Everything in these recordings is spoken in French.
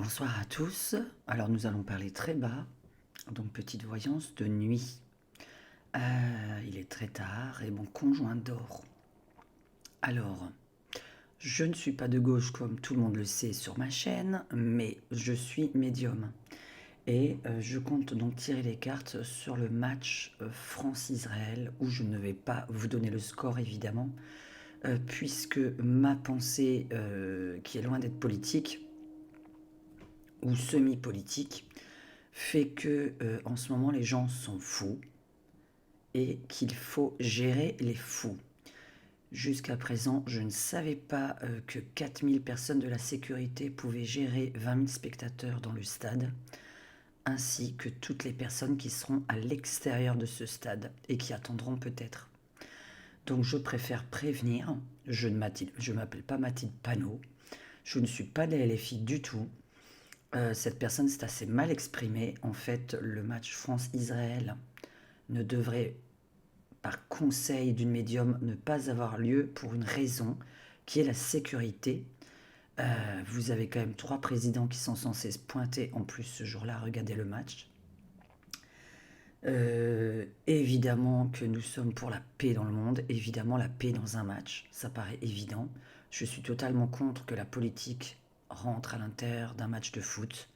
Bonsoir à tous. Alors nous allons parler très bas, donc petite voyance de nuit. Il est très tard et mon conjoint dort. Alors, je ne suis pas de gauche comme tout le monde le sait sur ma chaîne, mais je suis médium. Et je compte donc tirer les cartes sur le match France-Israël, où je ne vais pas vous donner le score évidemment, puisque ma pensée, qui est loin d'être politique, ou semi-politique, fait que en ce moment les gens sont fous et qu'il faut gérer les fous. Jusqu'à présent, je ne savais pas que 4000 personnes de la sécurité pouvaient gérer 20 000 spectateurs dans le stade, ainsi que toutes les personnes qui seront à l'extérieur de ce stade et qui attendront peut-être. Donc je préfère prévenir, je ne m'appelle pas Mathilde Panot, je ne suis pas de la LFI du tout. Cette personne s'est assez mal exprimée. En fait, le match France-Israël ne devrait, par conseil d'une médium, ne pas avoir lieu pour une raison qui est la sécurité. Vous avez quand même 3 présidents qui sont censés se pointer en plus ce jour-là, regarder le match. Évidemment que nous sommes pour la paix dans le monde, évidemment la paix dans un match, ça paraît évident. Je suis totalement contre que la politique rentre à l'intérieur d'un match de foot.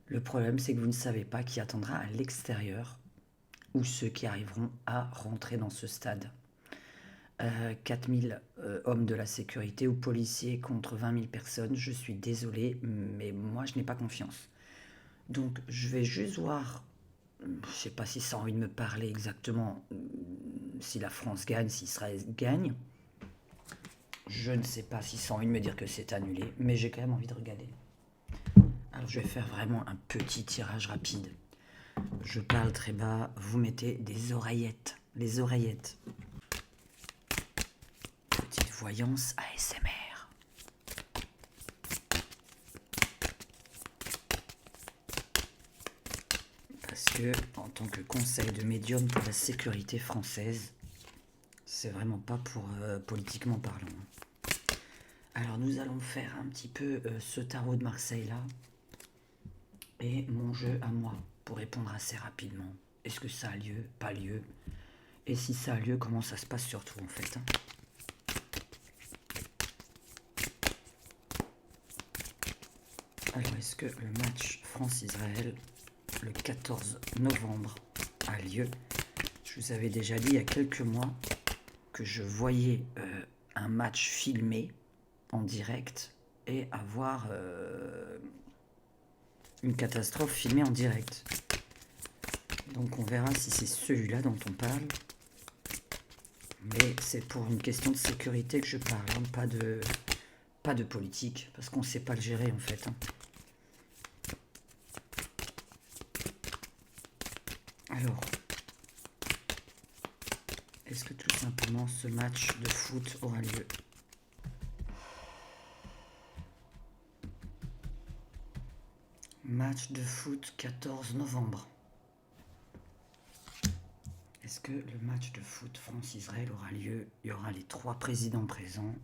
Le problème, c'est que vous ne savez pas qui attendra à l'extérieur ou ceux qui arriveront à rentrer dans ce stade. 4000 hommes de la sécurité ou policiers contre 20 000 personnes, je suis désolé, mais moi je n'ai pas confiance. Donc je vais juste voir, je ne sais pas si ça a envie de me parler exactement, si la France gagne, si Israël gagne. Je ne sais pas si ça a envie de me dire que c'est annulé, mais j'ai quand même envie de regarder. Alors je vais faire vraiment un petit tirage rapide. Je parle très bas, vous mettez des oreillettes, les oreillettes. Petite voyance ASMR. Parce que, en tant que conseil de médium pour la sécurité française, c'est vraiment pas pour politiquement parlant. Alors nous allons faire un petit peu ce tarot de Marseille là. Et mon jeu à moi, pour répondre assez rapidement. Est-ce que ça a lieu? Pas lieu? Et si ça a lieu, comment ça se passe surtout en fait? Alors, est-ce que le match France-Israël, le 14 novembre, a lieu? Je vous avais déjà dit il y a quelques mois que je voyais un match filmé en direct et avoir une catastrophe filmée en direct. Donc on verra si c'est celui-là dont on parle. Mais c'est pour une question de sécurité que je parle, hein, pas de politique, parce qu'on ne sait pas le gérer en fait. Hein. Alors, est-ce que tout simplement ce match de foot aura lieu? Match de foot 14 novembre. Est-ce que le match de foot France-Israël aura lieu? Il y aura les 3 présidents présents.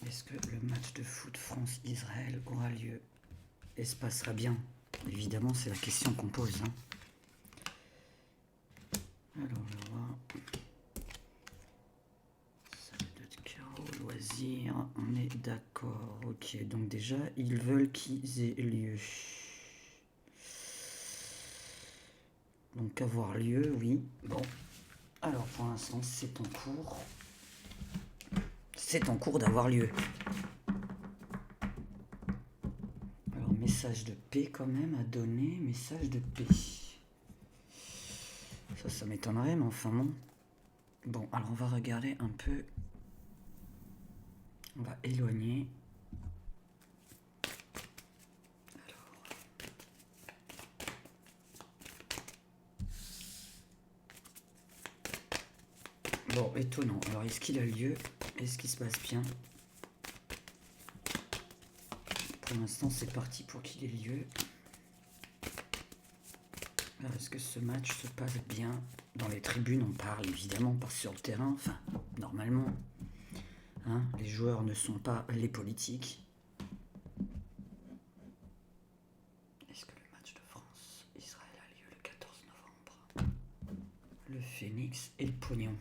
Est-ce que le match de foot France-Israël aura lieu et se passera bien? Évidemment, c'est la question qu'on pose. Hein. Alors, je vois. Salle de carreau, loisirs, on est d'accord. Ok, donc déjà, ils veulent qu'ils aient lieu. Donc, avoir lieu, oui. Bon. Alors, pour l'instant, c'est en cours. C'est en cours d'avoir lieu. Alors, message de paix quand même à donner. Message de paix. Ça m'étonnerait, mais enfin bon. Bon, alors on va regarder un peu. On va éloigner. Bon, étonnant. Alors, est-ce qu'il a lieu? Est-ce qu'il se passe bien? Pour l'instant, c'est parti pour qu'il ait lieu. Alors, est-ce que ce match se passe bien? Dans les tribunes, on parle évidemment, pas sur le terrain. Enfin, normalement. Hein, les joueurs ne sont pas les politiques. Est-ce que le match de France-Israël a lieu le 14 novembre? Le Phénix et le pognon.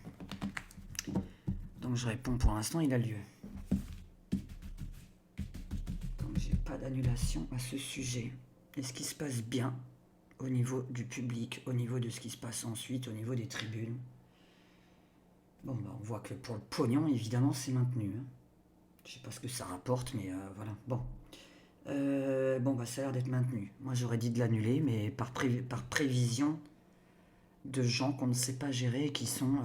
Donc je réponds pour l'instant, il a lieu. Donc j'ai pas d'annulation à ce sujet. Est-ce qu'il se passe bien au niveau du public, au niveau de ce qui se passe ensuite, au niveau des tribunes? Bon, bah, on voit que pour le pognon, évidemment, c'est maintenu. Hein. Je sais pas ce que ça rapporte, mais voilà. Bon. Bon, bah, ça a l'air d'être maintenu. Moi, j'aurais dit de l'annuler, mais par prévision de gens qu'on ne sait pas gérer et qui sont.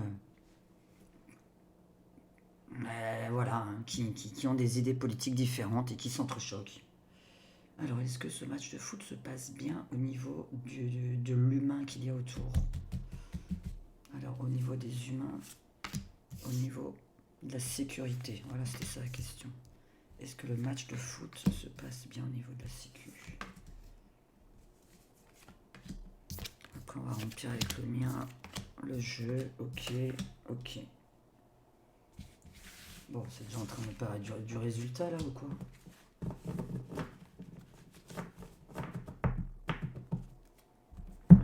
Voilà, hein, qui ont des idées politiques différentes et qui s'entrechoquent. Alors, est-ce que ce match de foot se passe bien au niveau de l'humain qu'il y a autour? Alors, au niveau des humains, au niveau de la sécurité, voilà, c'était ça la question. Est-ce que le match de foot se passe bien au niveau de la sécu? Après, on va remplir avec le mien le jeu. Ok, ok. Bon, c'est déjà en train de parler du résultat là ou quoi?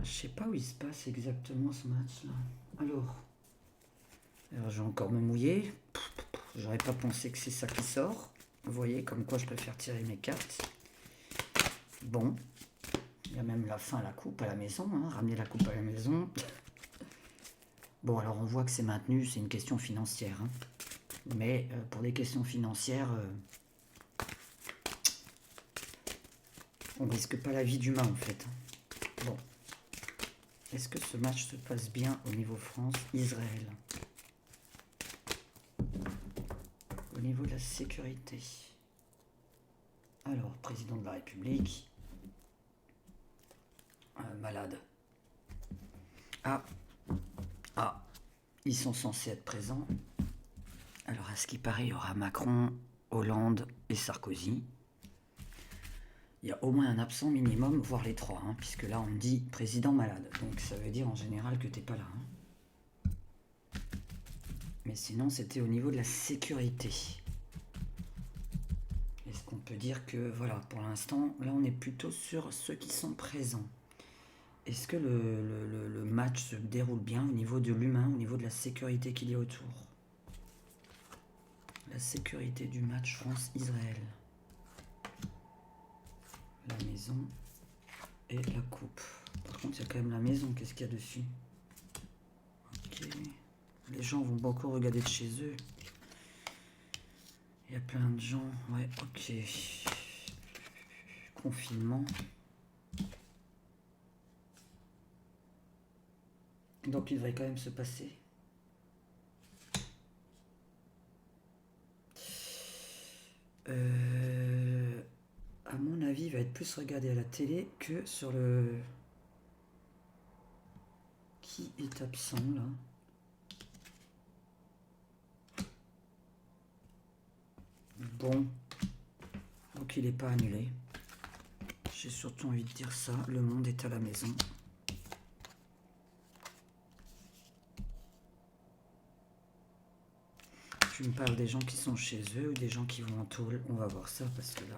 Je sais pas où il se passe exactement ce match là. Alors je vais encore me mouiller. J'aurais pas pensé que c'est ça qui sort. Vous voyez, comme quoi je préfère tirer mes cartes. Bon. Il y a même la fin à la coupe à la maison. Hein, ramener la coupe à la maison. Bon, alors on voit que c'est maintenu. C'est une question financière. Hein. Mais pour des questions financières, on risque pas la vie d'humain en fait. Bon. Est-ce que ce match se passe bien au niveau France-Israël? Au niveau de la sécurité. Alors, président de la République. Malade. Ah. Ah. Ils sont censés être présents. Alors, à ce qui paraît, il y aura Macron, Hollande et Sarkozy. Il y a au moins un absent minimum, voire les trois, hein, puisque là, on dit président malade. Donc, ça veut dire en général que t'es pas là. Hein. Mais sinon, c'était au niveau de la sécurité. Est-ce qu'on peut dire que, voilà, pour l'instant, là, on est plutôt sur ceux qui sont présents. Est-ce que le match se déroule bien au niveau de l'humain, au niveau de la sécurité qu'il y a autour? La sécurité du match France-Israël. La maison et la coupe. Par contre, il y a quand même la maison. Qu'est-ce qu'il y a dessus? Ok. Les gens vont beaucoup regarder de chez eux. Il y a plein de gens. Ouais, ok. Confinement. Donc il devrait quand même se passer. À mon avis, il va être plus regardé à la télé que sur le... Qui est absent là? Bon. Donc il n'est pas annulé. J'ai surtout envie de dire ça. Le monde est à la maison. Tu me parles des gens qui sont chez eux ou des gens qui vont en tôle? On va voir ça parce que là...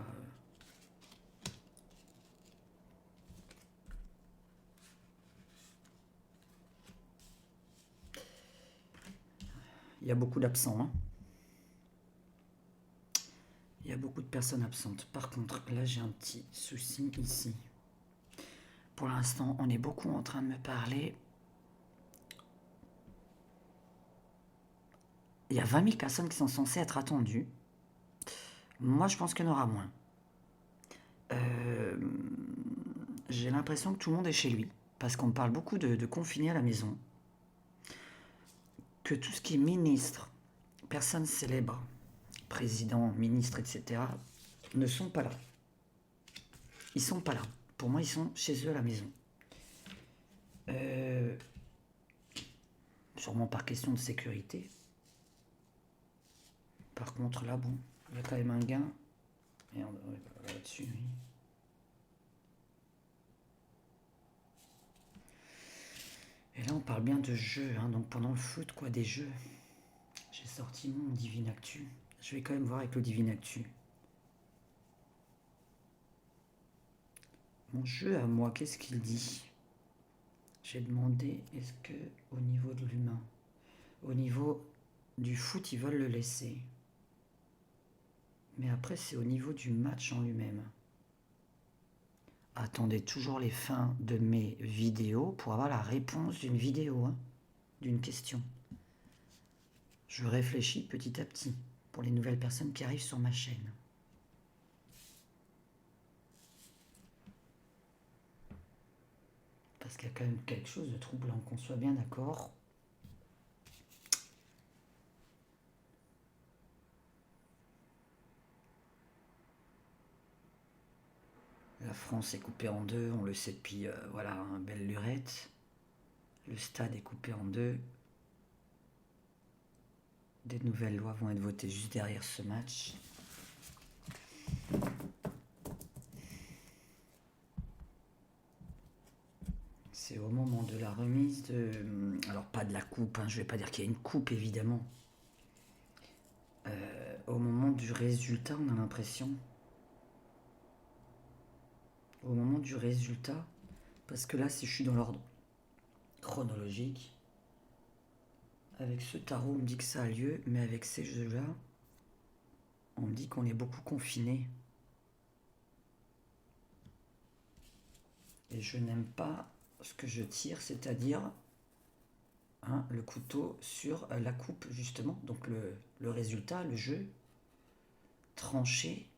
Il y a beaucoup d'absents. Hein. Il y a beaucoup de personnes absentes. Par contre, là j'ai un petit souci ici. Pour l'instant, on est beaucoup en train de me parler. Il y a 20 000 personnes qui sont censées être attendues. Moi, je pense qu'il y en aura moins. J'ai l'impression que tout le monde est chez lui. Parce qu'on parle beaucoup de confinés à la maison. Que tout ce qui est ministre, personnes célèbres, président, ministre, etc., ne sont pas là. Ils sont pas là. Pour moi, ils sont chez eux à la maison. Sûrement par question de sécurité. Par contre, là, bon, il y a quand même un gain. Et on va là-dessus, oui. Et là, on parle bien de jeux, hein, donc pendant le foot, quoi, des jeux. J'ai sorti mon Divine Actu. Je vais quand même voir avec le Divine Actu. Mon jeu à moi, qu'est-ce qu'il dit? J'ai demandé, est-ce que au niveau de l'humain, au niveau du foot, ils veulent le laisser. Mais après, c'est au niveau du match en lui-même. Attendez toujours les fins de mes vidéos pour avoir la réponse d'une vidéo, hein, d'une question. Je réfléchis petit à petit pour les nouvelles personnes qui arrivent sur ma chaîne. Parce qu'il y a quand même quelque chose de troublant, qu'on soit bien d'accord. La France est coupée en deux, on le sait depuis voilà, belle lurette. Le stade est coupé en deux. Des nouvelles lois vont être votées juste derrière ce match. C'est au moment de la remise de... Alors pas de la coupe, hein, je vais pas dire qu'il y a une coupe évidemment. Au moment du résultat, on a l'impression. Au moment du résultat, parce que là, si je suis dans l'ordre chronologique, avec ce tarot, on me dit que ça a lieu, mais avec ces jeux-là, on me dit qu'on est beaucoup confiné. Et je n'aime pas ce que je tire, c'est-à-dire hein, le couteau sur la coupe, justement. Donc le résultat, le jeu, trancher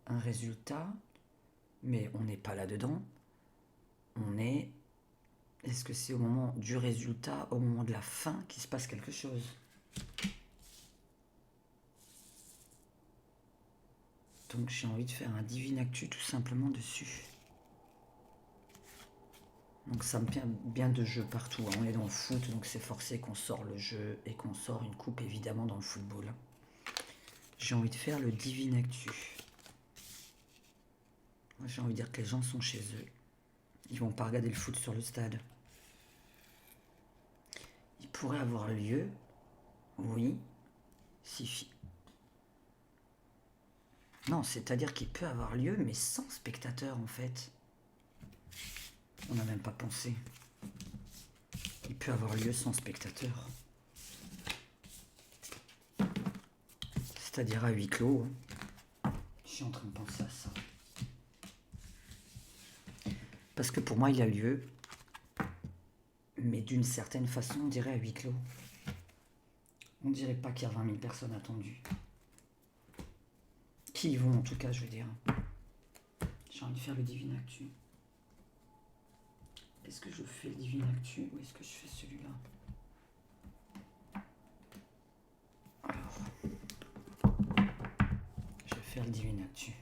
un résultat, mais on n'est pas là-dedans. On est... Est-ce que c'est au moment du résultat, au moment de la fin, qu'il se passe quelque chose? Donc j'ai envie de faire un Divine Actu tout simplement dessus. Donc ça me vient bien de jeux partout. Hein. On est dans le foot, donc c'est forcé qu'on sort le jeu et qu'on sort une coupe évidemment dans le football. J'ai envie de faire le Divine Actu. J'ai envie de dire que les gens sont chez eux. Ils vont pas regarder le foot sur le stade. Il pourrait avoir lieu, oui, si... Non, c'est-à-dire qu'il peut avoir lieu, mais sans spectateurs en fait. On n'a même pas pensé. Il peut avoir lieu sans spectateurs. C'est-à-dire à huis clos. Je suis en train de penser à ça. Parce que pour moi, il a lieu, mais d'une certaine façon, on dirait à huis clos. On dirait pas qu'il y a 20 000 personnes attendues. Qui y vont en tout cas, je veux dire. J'ai envie de faire le Divine Actu. Est-ce que je fais le Divine Actu ou est-ce que je fais celui-là? Alors, je vais faire le Divine Actu.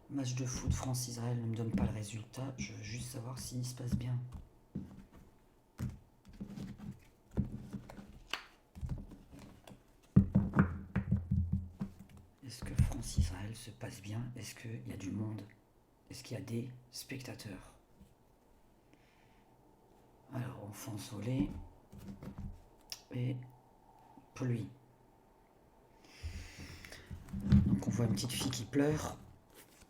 Match de foot France-Israël ne me donne pas le résultat. Je veux juste savoir s'il se passe bien. Est-ce que France-Israël se passe bien? Est-ce qu'il y a du monde? Est-ce qu'il y a des spectateurs? Alors, enfance volée et pluie. Donc on voit une petite fille qui pleure.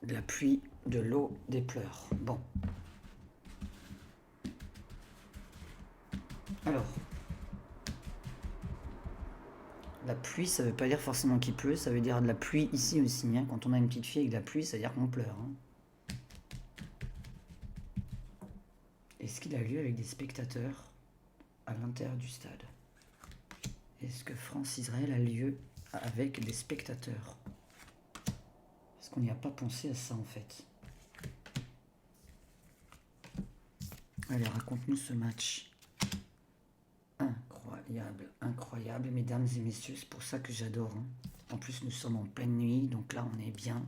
De la pluie, de l'eau, des pleurs. Bon. Alors, la pluie, ça veut pas dire forcément qu'il pleut, ça veut dire de la pluie ici aussi. Hein. Quand on a une petite fille avec de la pluie, ça veut dire qu'on pleure. Hein. Est-ce qu'il a lieu avec des spectateurs à l'intérieur du stade? Est-ce que France-Israël a lieu avec des spectateurs? Parce qu'on n'y a pas pensé à ça en fait. Allez, raconte-nous ce match. Incroyable, incroyable, mesdames et messieurs, c'est pour ça que j'adore. Hein. En plus, nous sommes en pleine nuit, donc là, on est bien.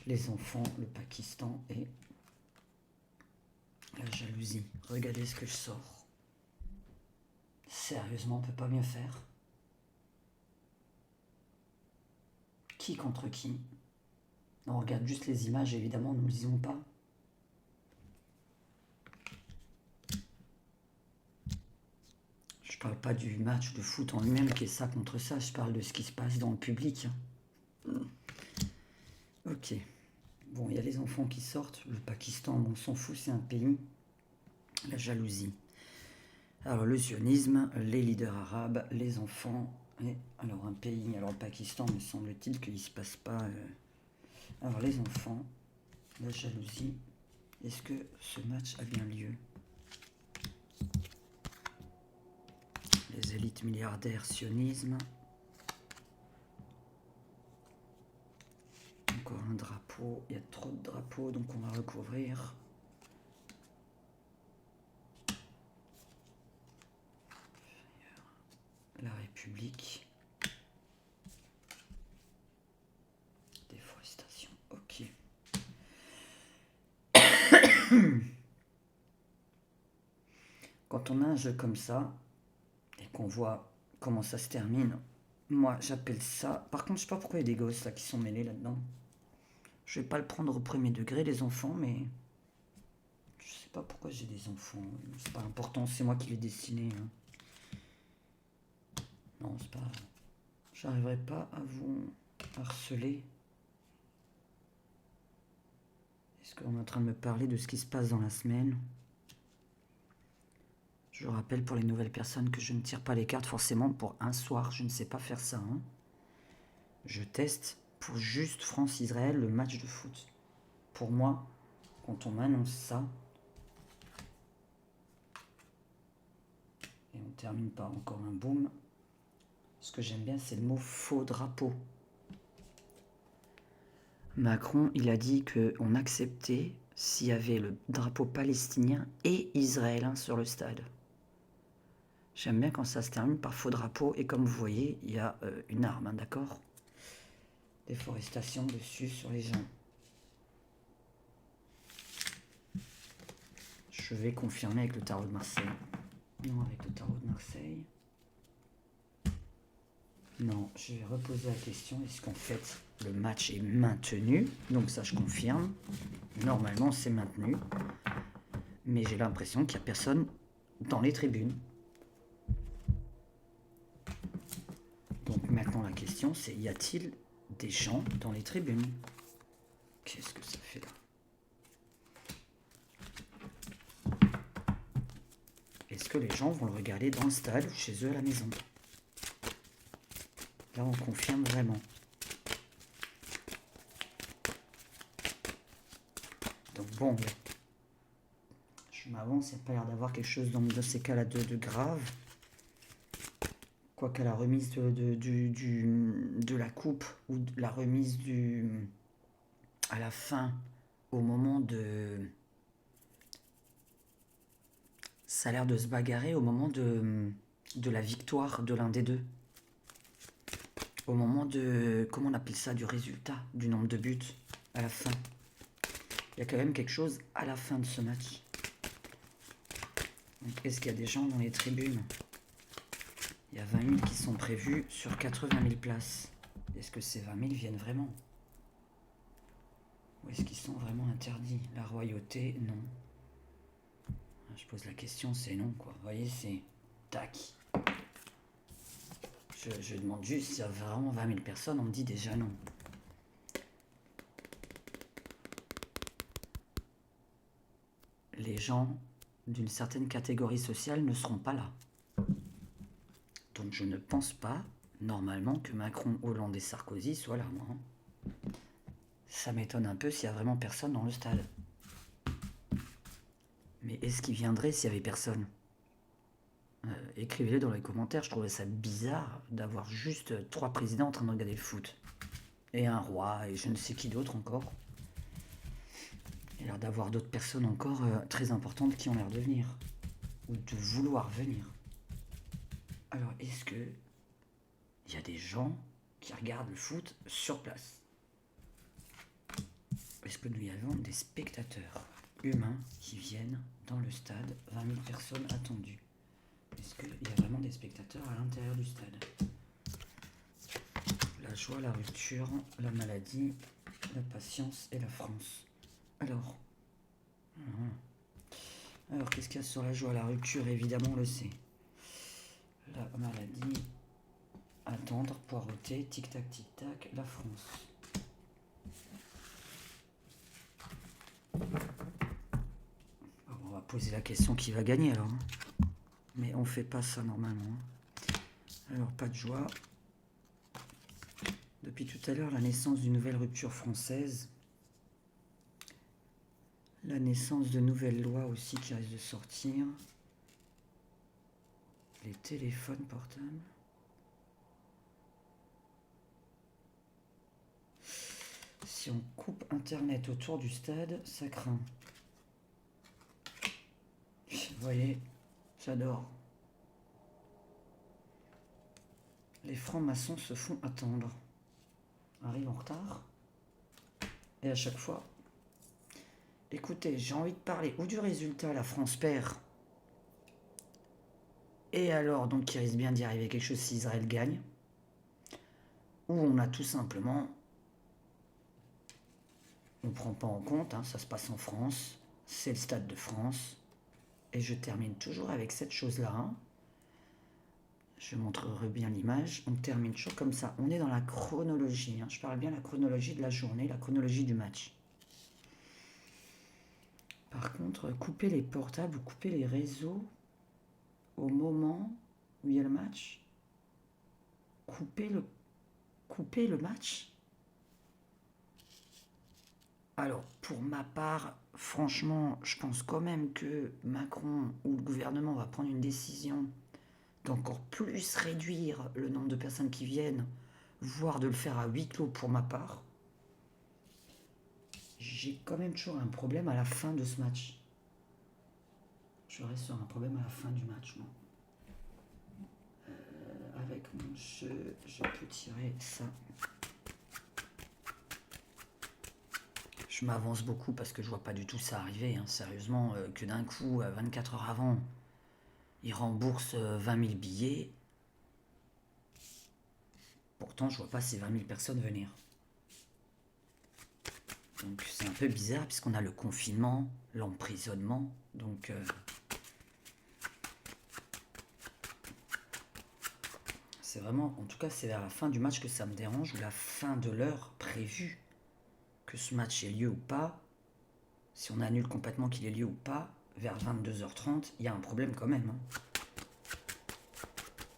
Les enfants, le Pakistan et la jalousie. Regardez ce que je sors. Sérieusement, on peut pas mieux faire. Qui contre qui? On regarde juste les images, évidemment, nous ne lisons pas. Je parle pas du match de foot en lui-même qui est ça contre ça, je parle de ce qui se passe dans le public. Ok. Bon, il y a les enfants qui sortent. Le Pakistan, bon, on s'en fout, c'est un pays. La jalousie. Alors, le sionisme, les leaders arabes, les enfants. Et alors, un pays. Alors, le Pakistan, me semble-t-il qu'il ne se passe pas. Alors, les enfants, la jalousie. Est-ce que ce match a bien lieu? Les élites milliardaires, sionisme. Encore un drapeau. Il y a trop de drapeaux, donc on va recouvrir. La République. Déforestation, ok. Quand on a un jeu comme ça, et qu'on voit comment ça se termine, moi j'appelle ça... Par contre, je sais pas pourquoi il y a des gosses là qui sont mêlés là-dedans. Je vais pas le prendre au premier degré, les enfants, mais... Je sais pas pourquoi j'ai des enfants. C'est pas important, c'est moi qui l'ai dessiné. Hein. Non, c'est pas... J'arriverai pas à vous harceler. Est-ce qu'on est en train de me parler de ce qui se passe dans la semaine? Je rappelle pour les nouvelles personnes que je ne tire pas les cartes forcément pour un soir. Je ne sais pas faire ça. Hein. Je teste pour juste France-Israël le match de foot. Pour moi, quand on m'annonce ça, et on termine par encore un boom, ce que j'aime bien, c'est le mot faux drapeau. Macron, il a dit qu'on acceptait s'il y avait le drapeau palestinien et israélien sur le stade. J'aime bien quand ça se termine par faux drapeau, et comme vous voyez, il y a une arme, hein, d'accord? Déforestation dessus sur les gens. Je vais confirmer avec le tarot de Marseille. Non, avec le tarot de Marseille. Non, je vais reposer la question. Est-ce qu'en fait, le match est maintenu? Donc ça, je confirme. Normalement, c'est maintenu. Mais j'ai l'impression qu'il n'y a personne dans les tribunes. Donc maintenant, la question, c'est y a-t-il des gens dans les tribunes? Qu'est-ce que ça fait là? Est-ce que les gens vont le regarder dans le stade ou chez eux à la maison? Là, on confirme vraiment. Donc bon, je m'avance, il n'y a pas l'air d'avoir quelque chose dans ces cas-là de grave. Quoiqu'à la remise de la coupe ou de la remise à la fin, au moment de... Ça a l'air de se bagarrer au moment de la victoire de l'un des deux. Au moment de... Comment on appelle ça? Du résultat, du nombre de buts à la fin. Il y a quand même quelque chose à la fin de ce match. Est-ce qu'il y a des gens dans les tribunes? Il y a 20 000 qui sont prévus sur 80 000 places. Est-ce que ces 20 000 viennent vraiment? Ou est-ce qu'ils sont vraiment interdits? La royauté, non. Je pose la question, c'est non, quoi. Vous voyez, c'est... Tac. Je demande juste s'il y a vraiment 20 000 personnes, on me dit déjà non. Les gens d'une certaine catégorie sociale ne seront pas là. Donc je ne pense pas, normalement, que Macron, Hollande et Sarkozy soient là, moi. Ça m'étonne un peu s'il y a vraiment personne dans le stade. Mais est-ce qu'il viendrait s'il y avait personne? Écrivez-le dans les commentaires, je trouvais ça bizarre d'avoir juste 3 présidents en train de regarder le foot. Et un roi, et je ne sais qui d'autre encore. Il y a l'air d'avoir d'autres personnes encore très importantes qui ont l'air de venir. Ou de vouloir venir. Alors, est-ce que il y a des gens qui regardent le foot sur place? Est-ce que nous y avons des spectateurs humains qui viennent dans le stade? 20 000 personnes attendues. Est-ce qu'il y a vraiment des spectateurs à l'intérieur du stade? La joie, la rupture, la maladie, la patience et la France. Alors, qu'est-ce qu'il y a sur la joie, la rupture? Évidemment, on le sait. La maladie. Attendre, poireauter, tic-tac, tic-tac, la France. On va poser la question qui va gagner alors. Mais on fait pas ça normalement. Alors, pas de joie. Depuis tout à l'heure, la naissance d'une nouvelle rupture française. La naissance de nouvelles lois aussi qui risquent de sortir. Les téléphones portables. Si on coupe Internet autour du stade, ça craint. Vous voyez, j'adore. Les francs-maçons se font attendre. Arrivent en retard. Et à chaque fois... Écoutez, j'ai envie de parler ou du résultat, la France perd. Et alors, donc, il risque bien d'y arriver quelque chose si Israël gagne. Ou on a tout simplement... On ne prend pas en compte, hein, ça se passe en France. C'est le Stade de France. Et je termine toujours avec cette chose-là. Hein. Je montrerai bien l'image. On termine toujours comme ça. On est dans la chronologie. Hein. Je parle bien de la chronologie de la journée, la chronologie du match. Par contre, couper les portables ou couper les réseaux au moment où il y a le match. Couper le match. Alors, pour ma part, franchement, je pense quand même que Macron ou le gouvernement va prendre une décision d'encore plus réduire le nombre de personnes qui viennent, voire de le faire à huis clos pour ma part. J'ai quand même toujours un problème à la fin de ce match. Je reste sur un problème à la fin du match, moi. Avec mon jeu, je peux tirer ça. Je m'avance beaucoup parce que je vois pas du tout ça arriver. Hein. Sérieusement, que d'un coup, 24 heures avant, ils remboursent 20 000 billets. Pourtant, je vois pas ces 20 000 personnes venir. Donc c'est un peu bizarre puisqu'on a le confinement, l'emprisonnement. Donc c'est vraiment, en tout cas c'est vers la fin du match que ça me dérange, ou la fin de l'heure prévue que ce match ait lieu ou pas. Si on annule complètement qu'il ait lieu ou pas, vers 22h30, il y a un problème quand même. Hein.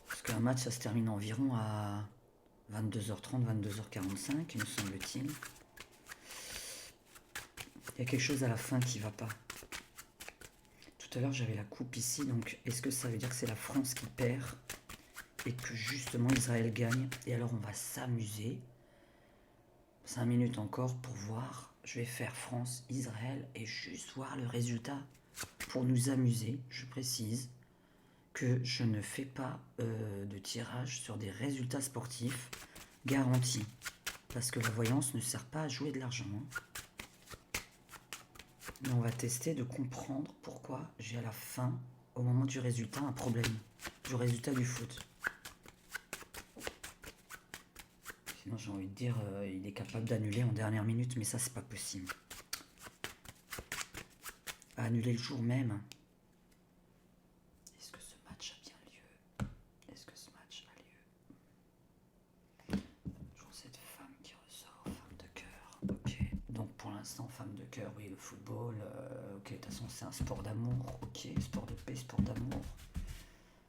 Parce qu'un match ça se termine environ à 22h30, 22h45, me semble-t-il. Il y a quelque chose à la fin qui va pas. Tout à l'heure j'avais la coupe ici, donc est-ce que ça veut dire que c'est la France qui perd et que justement Israël gagne? Et alors on va s'amuser 5 minutes encore pour voir. Je vais faire France-Israël et juste voir le résultat pour nous amuser. Je précise que je ne fais pas de tirage sur des résultats sportifs garantis, parce que la voyance ne sert pas à jouer de l'argent. Hein. Mais on va tester de comprendre pourquoi j'ai à la fin, au moment du résultat, un problème. Du résultat du foot. Sinon j'ai envie de dire, il est capable d'annuler en dernière minute, mais ça c'est pas possible. Annuler le jour même. Est-ce que ce match a bien lieu? Est-ce que ce match a lieu? Toujours cette femme qui ressort, femme de cœur. Ok, donc pour l'instant, femme de cœur, oui, le football. Ok, de toute façon, c'est un sport d'amour. Ok, sport de paix, sport d'amour.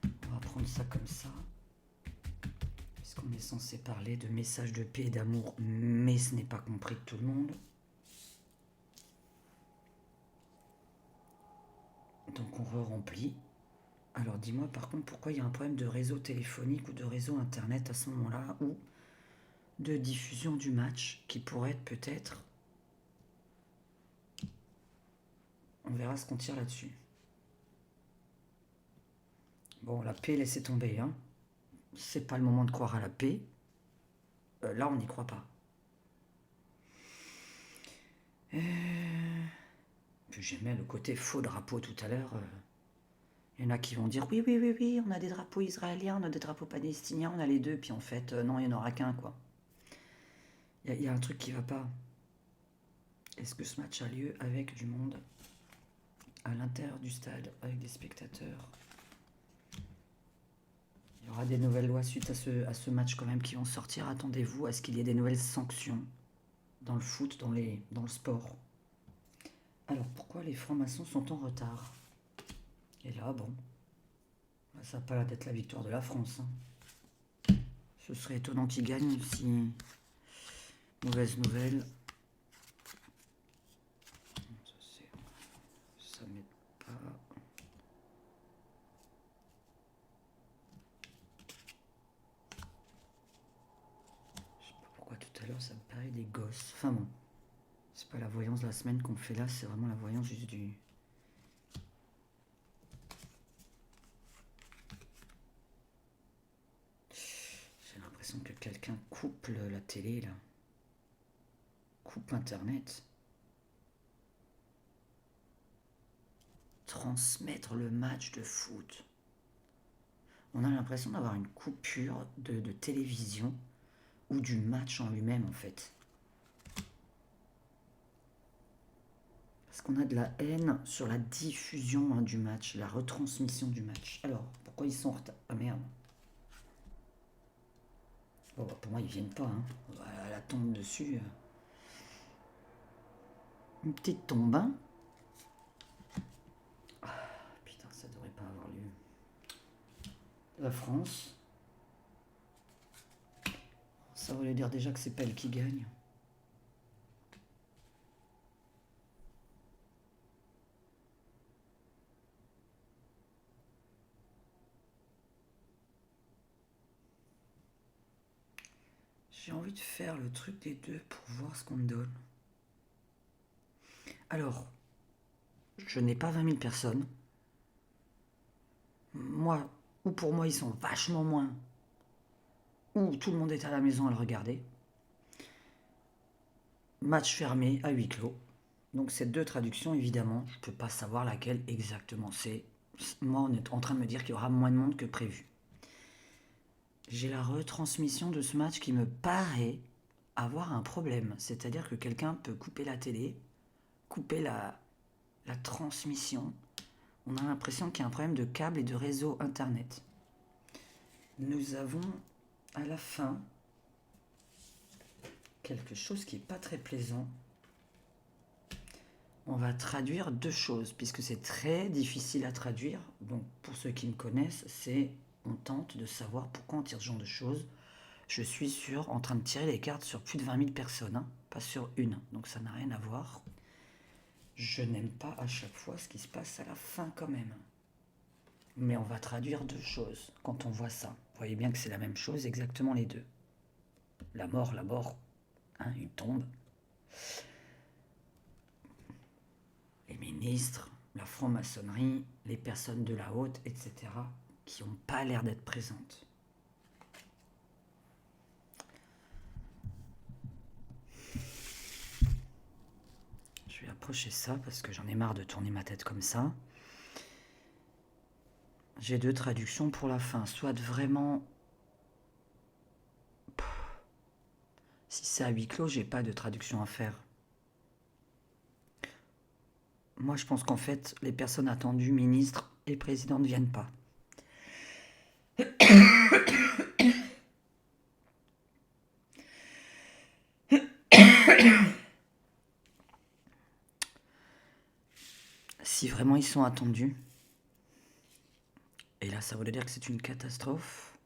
On va prendre ça comme ça. Puisqu'on est censé parler de messages de paix et d'amour, mais ce n'est pas compris de tout le monde. Donc on re-remplit. Alors dis-moi par contre pourquoi il y a un problème de réseau téléphonique ou de réseau internet à ce moment-là, ou de diffusion du match qui pourrait être peut-être... On verra ce qu'on tire là-dessus. Bon, la paix, laissez tomber. Hein. C'est pas le moment de croire à la paix. Là, on n'y croit pas. Puis j'aimais le côté faux drapeau tout à l'heure. Il y en a qui vont dire oui, oui, oui, oui, on a des drapeaux israéliens, on a des drapeaux palestiniens, on a les deux, puis en fait, non, il n'y en aura qu'un, quoi. Il y a un truc qui va pas. Est-ce que ce match a lieu avec du monde à l'intérieur du stade, avec des spectateurs? Il y aura des nouvelles lois suite à ce match quand même qui vont sortir. Attendez-vous à ce qu'il y ait des nouvelles sanctions dans le foot, dans le sport. Alors, pourquoi les francs-maçons sont en retard? Et là, bon, ça n'a pas l'air d'être la victoire de la France, hein. Ce serait étonnant qu'ils gagnent si... Mauvaise nouvelle. Ça m'aide pas. Je sais pas pourquoi tout à l'heure ça me paraît des gosses. Enfin bon, c'est pas la voyance de la semaine qu'on fait là, c'est vraiment la voyance juste du... J'ai l'impression que quelqu'un coupe la télé là. Coupe internet. Transmettre le match de foot. On a l'impression d'avoir une coupure de télévision ou du match en lui-même en fait. Parce qu'on a de la haine sur la diffusion du match, la retransmission du match. Alors, pourquoi ils sont en retard? Ah merde. Bon, bah, pour moi, ils viennent pas. Hein. La tombe dessus. Une petite tombe. Hein. Ah, putain, ça devrait pas avoir lieu. La France. Ça voulait dire déjà que c'est pas elle qui gagne. J'ai envie de faire le truc des deux pour voir ce qu'on me donne. Alors, je n'ai pas 20 000 personnes. Moi, ou pour moi, ils sont vachement moins. Ou tout le monde est à la maison à le regarder. Match fermé à huis clos. Donc ces deux traductions, évidemment, je ne peux pas savoir laquelle exactement c'est. Moi, on est en train de me dire qu'il y aura moins de monde que prévu. J'ai la retransmission de ce match qui me paraît avoir un problème. C'est-à-dire que quelqu'un peut couper la télé, couper la transmission. On a l'impression qu'il y a un problème de câble et de réseau internet. Nous avons à la fin quelque chose qui n'est pas très plaisant. On va traduire deux choses, puisque c'est très difficile à traduire. Donc pour ceux qui me connaissent, on tente de savoir pourquoi on tire ce genre de choses. Je suis en train de tirer les cartes sur plus de 20 000 personnes, hein, pas sur une, donc ça n'a rien à voir. Je n'aime pas à chaque fois ce qui se passe à la fin quand même. Mais on va traduire deux choses quand on voit ça. Vous voyez bien que c'est la même chose, exactement les deux. La mort, hein, une tombe. Les ministres, la franc-maçonnerie, les personnes de la haute, etc., qui n'ont pas l'air d'être présentes. Je vais approcher ça parce que j'en ai marre de tourner ma tête comme ça. J'ai deux traductions pour la fin. Soit vraiment... Si c'est à huis clos, j'ai pas de traduction à faire. Moi, je pense qu'en fait, les personnes attendues, ministres et présidents, ne viennent pas. Si vraiment ils sont attendus, et là, ça voudrait dire que c'est une catastrophe.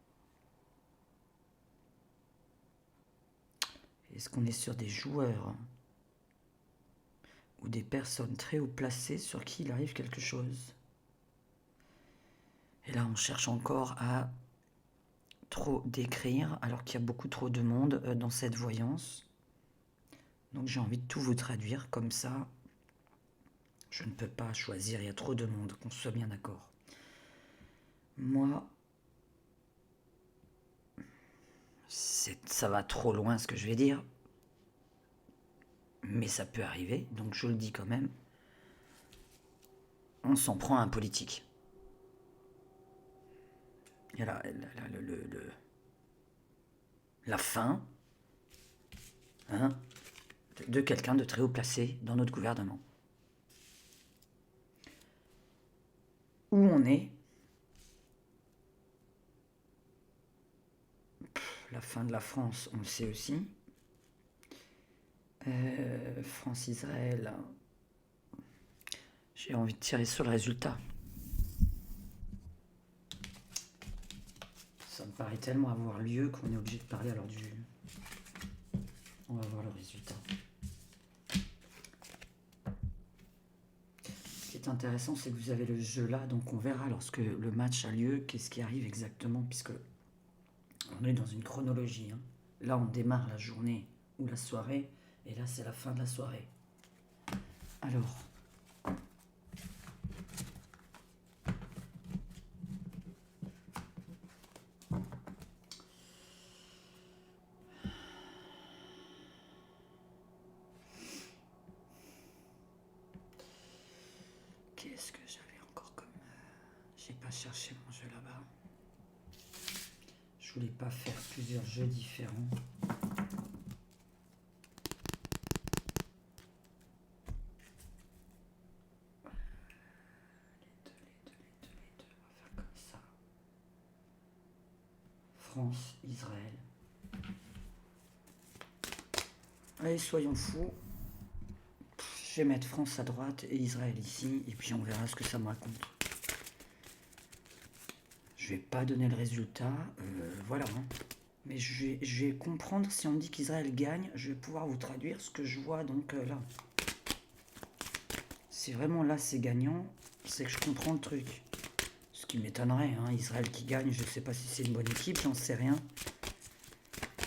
Est-ce qu'on est sur des joueurs ou des personnes très haut placées sur qui il arrive quelque chose? Et là, on cherche encore à trop décrire, alors qu'il y a beaucoup trop de monde dans cette voyance. Donc j'ai envie de tout vous traduire, comme ça, je ne peux pas choisir, il y a trop de monde, qu'on soit bien d'accord. Moi, ça va trop loin ce que je vais dire, mais ça peut arriver, donc je le dis quand même. On s'en prend à un politique. Il y a la fin, hein, de quelqu'un de très haut placé dans notre gouvernement. Où on est, la fin de la France, on le sait aussi. France-Israël, j'ai envie de tirer sur le résultat. Ça me paraît tellement avoir lieu qu'on est obligé de parler alors du... On va voir le résultat. Ce qui est intéressant, c'est que vous avez le jeu là, donc on verra lorsque le match a lieu, qu'est-ce qui arrive exactement, puisque on est dans une chronologie. Hein. Là, on démarre la journée ou la soirée, et là, c'est la fin de la soirée. Alors... Qu'est-ce que j'avais encore comme... J'ai pas cherché mon jeu là-bas. Je voulais pas faire plusieurs jeux différents. Les deux. On va faire comme ça. France, Israël. Allez, soyons fous. Je vais mettre France à droite et Israël ici, et puis on verra ce que ça me raconte. Je vais pas donner le résultat, voilà. Hein. Mais je vais comprendre, si on me dit qu'Israël gagne, je vais pouvoir vous traduire ce que je vois donc là. Si vraiment là c'est gagnant, c'est que je comprends le truc. Ce qui m'étonnerait, hein, Israël qui gagne, je sais pas si c'est une bonne équipe, j'en sais rien.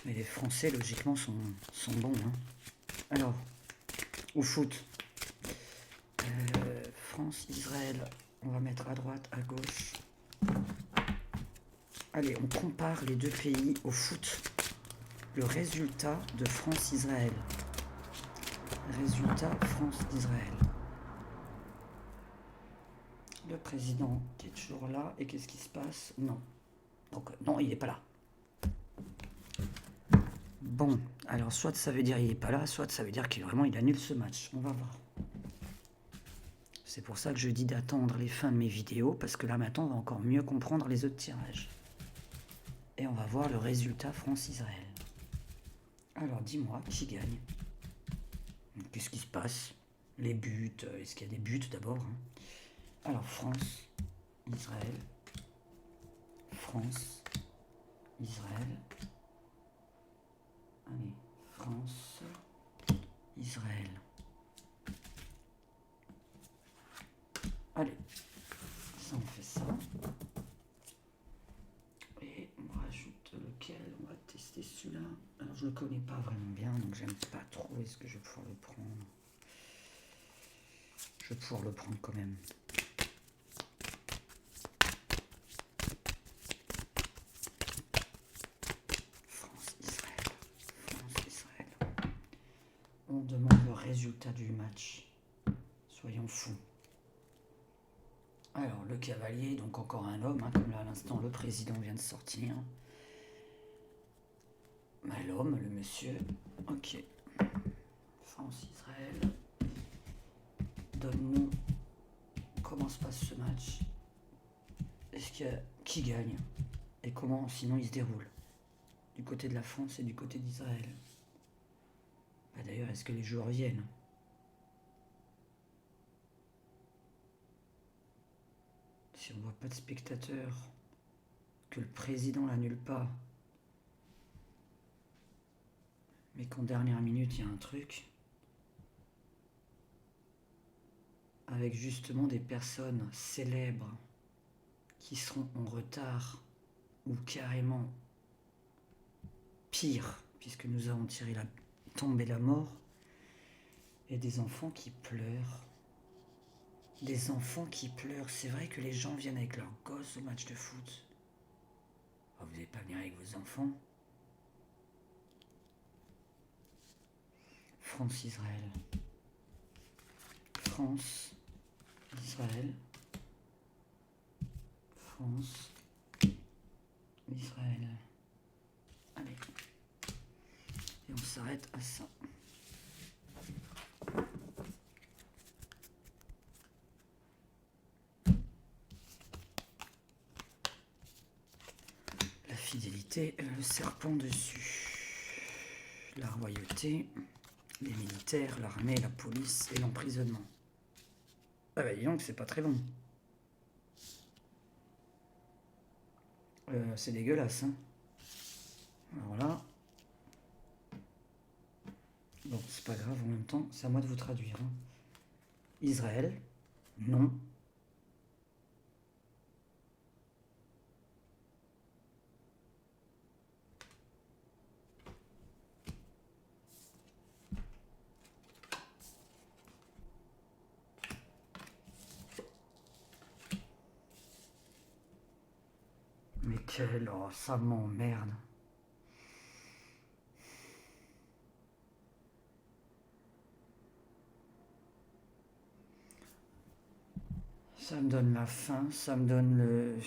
Mais les Français, logiquement, sont bons. Hein. Alors, au foot. France, Israël, on va mettre à droite, à gauche. Allez, on compare les deux pays au foot. Le résultat de France-Israël. Résultat France-Israël. Le président qui est toujours là. Et qu'est-ce qui se passe? Non. Donc, non, il n'est pas là. Bon, alors soit ça veut dire qu'il n'est pas là, soit ça veut dire qu'il vraiment il annule ce match. On va voir. C'est pour ça que je dis d'attendre les fins de mes vidéos, parce que là maintenant on va encore mieux comprendre les autres tirages. Et on va voir le résultat France-Israël. Alors dis-moi, qui gagne? Qu'est-ce qui se passe? Les buts, est-ce qu'il y a des buts d'abord? Alors France, Israël, France, Israël. Allez, France, Israël. Allez, ça on fait ça. Et on rajoute lequel? On va tester celui-là. Alors je le connais pas vraiment bien, donc j'aime pas trop. Est-ce que je vais pouvoir le prendre? Je vais pouvoir le prendre quand même. France-Israël. France-Israël. On demande le résultat du match. Soyons fous. Alors, le cavalier, donc encore un homme, hein, comme là à l'instant le président vient de sortir. Bah, l'homme, le monsieur. Ok. France-Israël. Donne-nous comment se passe ce match. Est-ce qu'il y a qui gagne? Et comment sinon il se déroule? Du côté de la France et du côté d'Israël. Bah, d'ailleurs, est-ce que les joueurs viennent? Si on voit pas de spectateurs, que le président l'annule pas, mais qu'en dernière minute il y a un truc, avec justement des personnes célèbres qui seront en retard, ou carrément pire, puisque nous avons tiré la tombe et la mort, et des enfants qui pleurent. Des enfants qui pleurent. C'est vrai que les gens viennent avec leurs gosses au match de foot. Oh, vous n'allez pas venir avec vos enfants? France-Israël. France, Israël. France, Israël. Allez. Et on s'arrête à ça. La fidélité. mettez le serpent dessus. La royauté, les militaires, l'armée, la police et l'emprisonnement. Ah bah dis donc, c'est pas très long. C'est dégueulasse, hein. Alors là... Bon, c'est pas grave, en même temps, c'est à moi de vous traduire. Hein. Israël, non. Mais quel... Oh, ça m'emmerde. Ça me donne la faim, ça me donne le...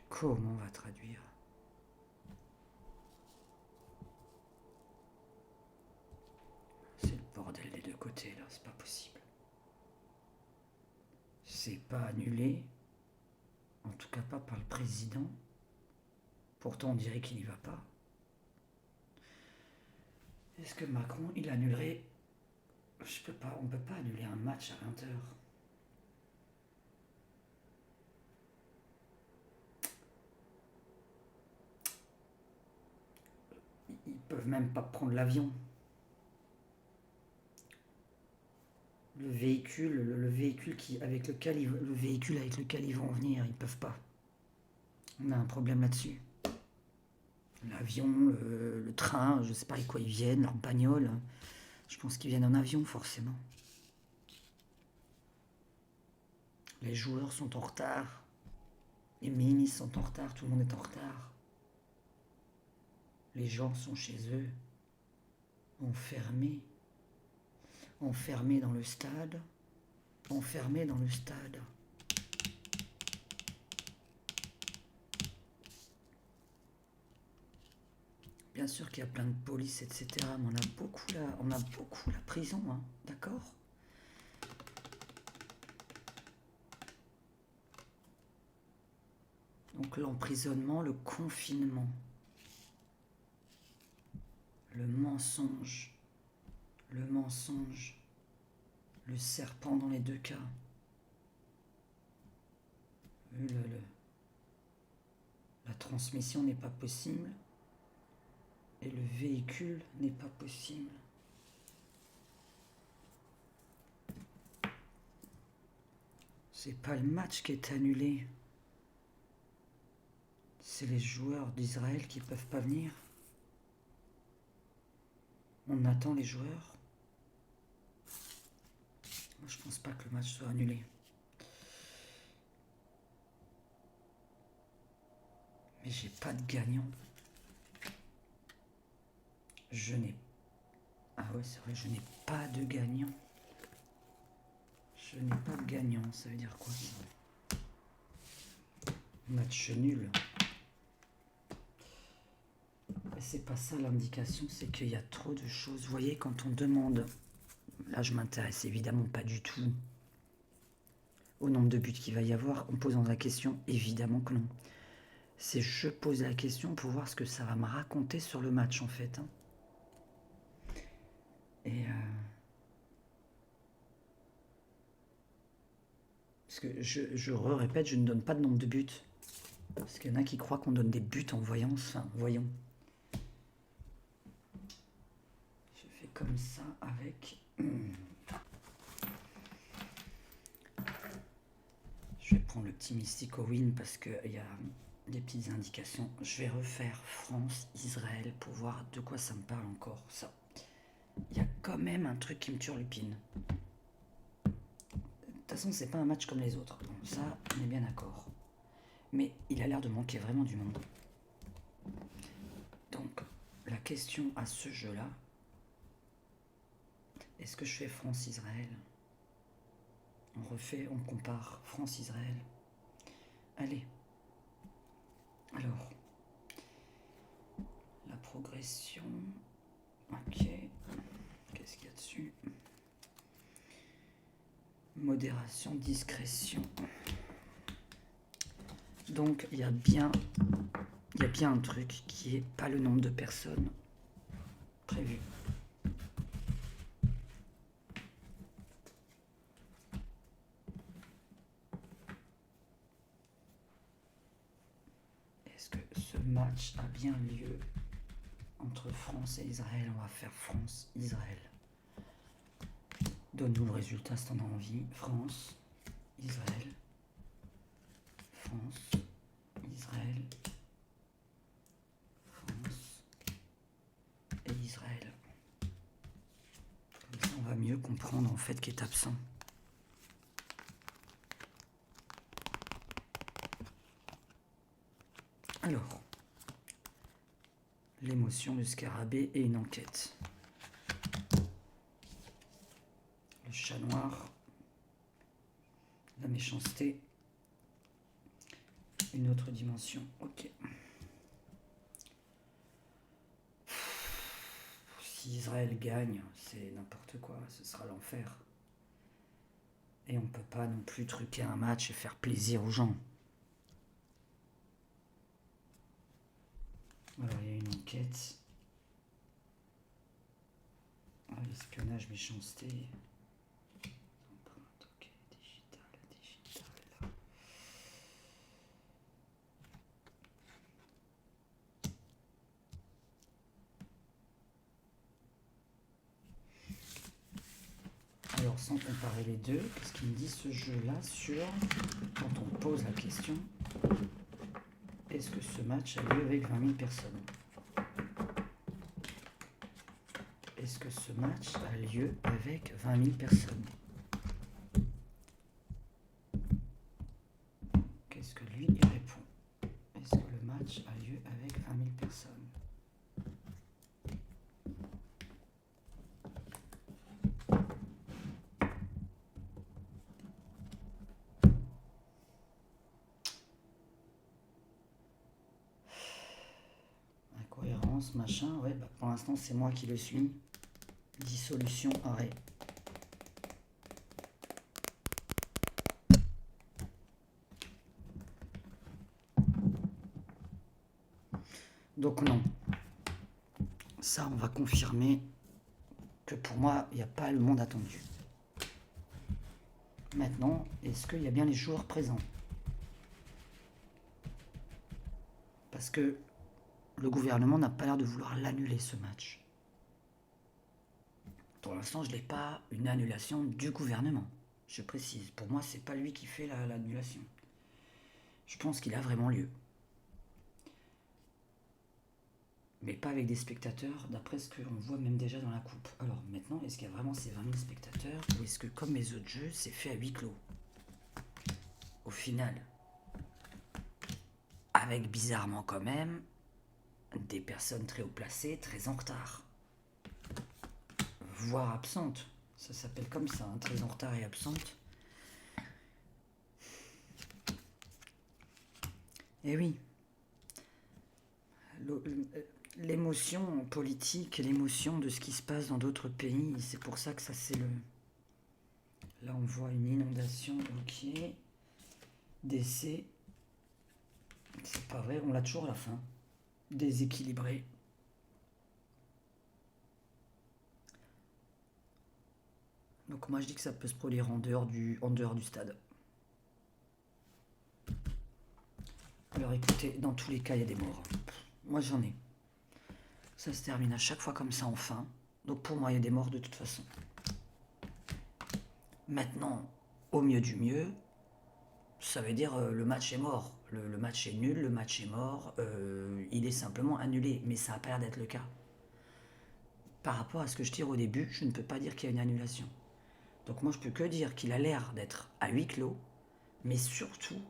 Comment on va traduire? C'est le bordel des deux côtés, là, c'est pas possible. C'est pas annulé, en tout cas pas par le président. Pourtant, on dirait qu'il n'y va pas. Est-ce que Macron, il annulerait... Je peux pas, on peut pas annuler un match à 20h. Ils peuvent même pas prendre l'avion. Le véhicule avec lequel ils vont venir, ils peuvent pas. On a un problème là-dessus. L'avion, le train, je sais pas avec quoi ils viennent, leur bagnole. Je pense qu'ils viennent en avion forcément. Les joueurs sont en retard. Les ministres sont en retard, tout le monde est en retard. Les gens sont chez eux, enfermés. Enfermés dans le stade. Enfermés dans le stade. Bien sûr qu'il y a plein de police, etc. Mais on a beaucoup la prison, hein, d'accord? Donc l'emprisonnement, le confinement, le mensonge, le serpent dans les deux cas. La transmission n'est pas possible et le véhicule n'est pas possible. C'est pas le match qui est annulé. C'est les joueurs d'Israël qui peuvent pas venir. On attend les joueurs. Moi, je pense pas que le match soit annulé. Mais j'ai pas de gagnant. Ah ouais, c'est vrai, je n'ai pas de gagnant. Je n'ai pas de gagnant, ça veut dire quoi ça? Match nul. C'est pas ça l'indication, c'est qu'il y a trop de choses. Vous voyez, quand on demande, là je m'intéresse évidemment pas du tout au nombre de buts qu'il va y avoir en posant la question, évidemment que non. C'est je pose la question pour voir ce que ça va me raconter sur le match en fait. Hein. Et parce que je répète, je ne donne pas de nombre de buts. Parce qu'il y en a qui croient qu'on donne des buts en voyance. Enfin, voyons. Je fais comme ça avec... Je vais prendre le petit Mystico Win parce qu'il y a des petites indications. Je vais refaire France-Israël pour voir de quoi ça me parle encore. Ça. Il y a quand même un truc qui me turlupine. De toute façon, c'est pas un match comme les autres. Bon, ça, on est bien d'accord. Mais il a l'air de manquer vraiment du monde. Donc, la question à ce jeu-là, est-ce que je fais France-Israël? On compare France-Israël. Allez. Alors, la progression. Ok. Qu'est-ce qu'il y a dessus? Modération, discrétion. Donc, il y a bien il y a bien un truc qui est pas le nombre de personnes prévues. Est-ce que ce match a bien lieu entre France et Israël? On va faire France-Israël. Donne-nous le résultat si t'en as envie. France, Israël, France, Israël, France et Israël. Comme ça, on va mieux comprendre en fait qui est absent. Alors, l'émotion du scarabée et une enquête. Le chat noir, la méchanceté, une autre dimension. Ok. Si Israël gagne, c'est n'importe quoi, ce sera l'enfer. Et on peut pas non plus truquer un match et faire plaisir aux gens. Alors il y a une enquête. Espionnage, méchanceté. Empreinte, ok, digital. Alors sans comparer les deux, qu'est-ce qu'il me dit ce jeu-là sur, quand on pose la question, est-ce que ce match a lieu avec 20 000 personnes? Est-ce que ce match a lieu avec 20 000 personnes? Qu'est-ce que lui il répond? Est-ce que le match a lieu avec 20 000 personnes? Incohérence, machin, ouais, bah pour l'instant c'est moi qui le suis. Dissolution, arrêt. Donc non. Ça, on va confirmer que pour moi, il n'y a pas le monde attendu. Maintenant, est-ce qu'il y a bien les joueurs présents? Parce que le gouvernement n'a pas l'air de vouloir l'annuler, ce match. Pour l'instant, je n'ai pas une annulation du gouvernement. Je précise, pour moi, c'est pas lui qui fait l'annulation. Je pense qu'il a vraiment lieu. Mais pas avec des spectateurs, d'après ce que l'on voit même déjà dans la coupe. Alors maintenant, est-ce qu'il y a vraiment ces 20 000 spectateurs, ou est-ce que, comme les autres jeux, c'est fait à huis clos? Au final, avec bizarrement quand même, des personnes très haut placées, très en retard. Voire absentes. Ça s'appelle comme ça, hein, très en retard et absente. Eh oui. L'émotion politique, l'émotion de ce qui se passe dans d'autres pays, c'est pour ça que ça c'est le... Là on voit une inondation, ok. Décès. C'est pas vrai, on l'a toujours à la fin. Déséquilibré. Donc moi je dis que ça peut se produire en dehors du stade. Alors écoutez, dans tous les cas il y a des morts. Moi j'en ai. Ça se termine à chaque fois comme ça enfin. Donc pour moi il y a des morts de toute façon. Maintenant, au mieux du mieux, ça veut dire le match est mort. Le match est nul, le match est mort. Il est simplement annulé. Mais ça n'a pas l'air d'être le cas. Par rapport à ce que je tire au début, je ne peux pas dire qu'il y a une annulation. Donc moi je peux que dire qu'il a l'air d'être à huis clos, mais surtout,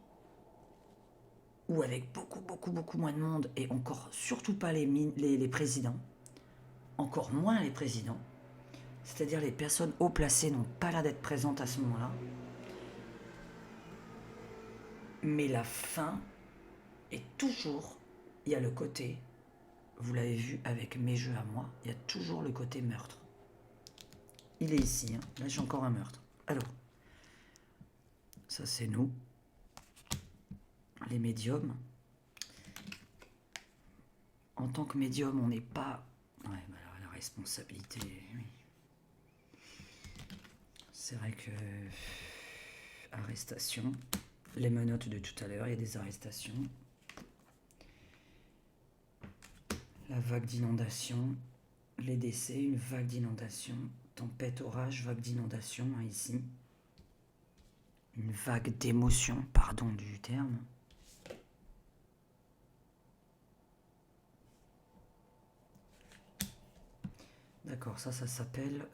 ou avec beaucoup moins de monde, et encore surtout pas les présidents, encore moins les présidents, c'est-à-dire les personnes haut placées n'ont pas l'air d'être présentes à ce moment-là. Mais la fin est toujours, il y a le côté, vous l'avez vu avec mes jeux à moi, il y a toujours le côté meurtre. Il est ici, hein. Là j'ai encore un meurtre. Alors, ça c'est nous, les médiums. En tant que médium, on n'est pas... Ouais, bah alors, la responsabilité, oui. C'est vrai que... Arrestation. Les menottes de tout à l'heure, il y a des arrestations. La vague d'inondation. Les décès, une vague d'inondation. Tempête, orage, vague d'inondation, hein, ici. Une vague d'émotion, pardon du terme. D'accord, ça s'appelle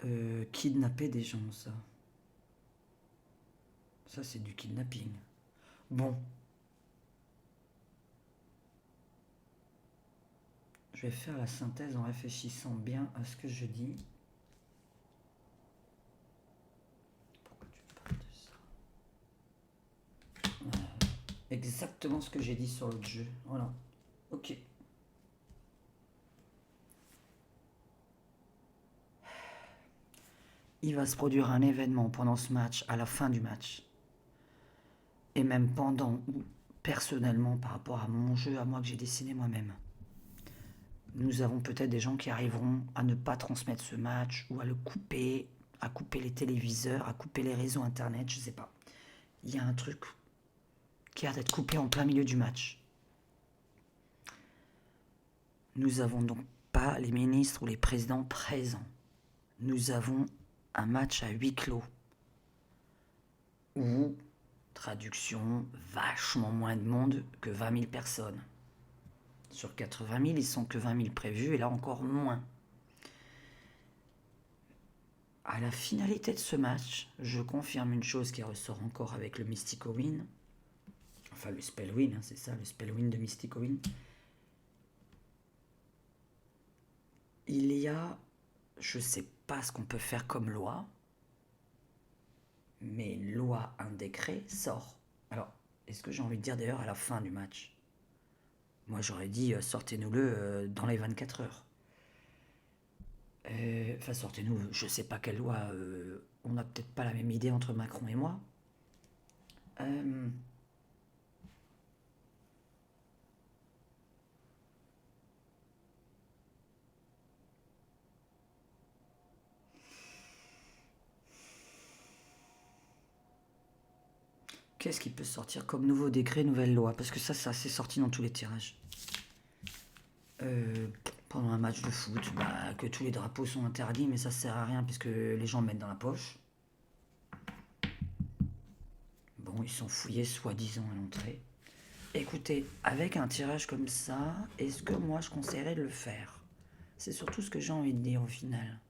kidnapper des gens, ça. Ça, c'est du kidnapping. Bon. Je vais faire la synthèse en réfléchissant bien à ce que je dis. Pourquoi tu parles de ça? Voilà. Exactement ce que j'ai dit sur l'autre jeu. Voilà. Ok. Il va se produire un événement pendant ce match, à la fin du match. Et même pendant ou personnellement par rapport à mon jeu, à moi que j'ai dessiné moi-même. Nous avons peut-être des gens qui arriveront à ne pas transmettre ce match ou à le couper, à couper les téléviseurs, à couper les réseaux internet, je sais pas. Il y a un truc qui a l'air d'être coupé en plein milieu du match. Nous avons donc pas les ministres ou les présidents présents. Nous avons un match à huis clos où, traduction, vachement moins de monde que 20 000 personnes. Sur 80 000, ils sont que 20 000 prévus et là encore moins. À la finalité de ce match, je confirme une chose qui ressort encore avec le Mystico-Win. Enfin, le Spell-Win, hein, c'est ça, le Spell-Win de Mystico-Win. Il y a, je sais pas ce qu'on peut faire comme loi, mais une loi, un décret sort. Alors, est-ce que j'ai envie de dire d'ailleurs à la fin du match? Moi, j'aurais dit sortez-nous-le dans les 24 heures. Enfin, sortez-nous, je sais pas quelle loi. On n'a peut-être pas la même idée entre Macron et moi. Qu'est-ce qui peut sortir comme nouveau décret, nouvelle loi? Parce que ça c'est sorti dans tous les tirages. Pendant un match de foot, que tous les drapeaux sont interdits, mais ça sert à rien puisque les gens mettent dans la poche. Bon, ils sont fouillés soi-disant à l'entrée. Écoutez, avec un tirage comme ça, est-ce que moi je conseillerais de le faire? C'est surtout ce que j'ai envie de dire au final.